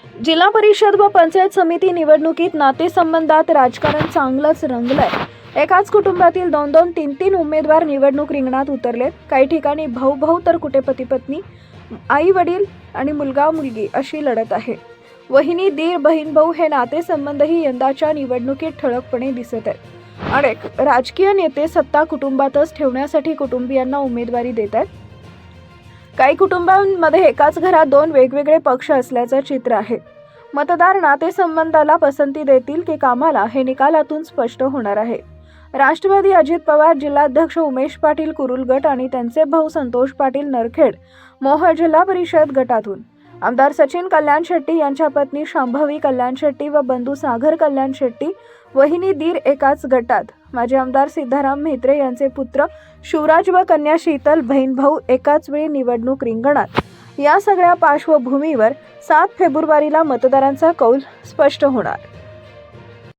जिल्हा परिषद व पंचायत समिती निवडणुकीत नातेसंबंधात राजकारण चांगलंच रंगलंय। एकाच कुटुंबातील 2-2, 3-3 उमेदवार निवडणूक रिंगणात उतरले। काही ठिकाणी भाऊ तर कुठे पती पत्नी, आई वडील आणि मुलगा मुलगी अशी लढत आहे। वहिनी दीर बहीण भाऊ हे नातेसंबंधही यंदाच्या निवडणुकीत ठळकपणे दिसत आहेत। अनेक राजकीय नेते सत्ता कुटुंबातच ठेवण्यासाठी कुटुंबियांना उमेदवारी देत आहेत। काही कुटुंबांमध्ये एकाच घरात 2 वेगवेगळे पक्ष असल्याचं चित्र आहे। मतदार नातेसंबंधाला पसंती देतील की कामाला हे निकालातून स्पष्ट होणार आहे। राष्ट्रवादी अजित पवार जिल्हाध्यक्ष उमेश पाटील कुरुल गट आणि त्यांचे भाऊ संतोष पाटील नरखेड मोहोळ जिल्हा परिषद गटातून, आमदार सचिन कल्याण शेट्टी यांच्या पत्नी शांभवी कल्याण शेट्टी व बंधू सागर कल्याण शेट्टी वहिनी दीर एकाच गटात, माजी आमदार सिद्धाराम म्हेत्रे यांचे पुत्र शिवराज व कन्या शीतल बहीण भाऊ एकाच वेळी निवडणूक रिंगणात। या सगळ्या पार्श्वभूमीवर 7 फेब्रुवारीला मतदारांचा कौल स्पष्ट होणार।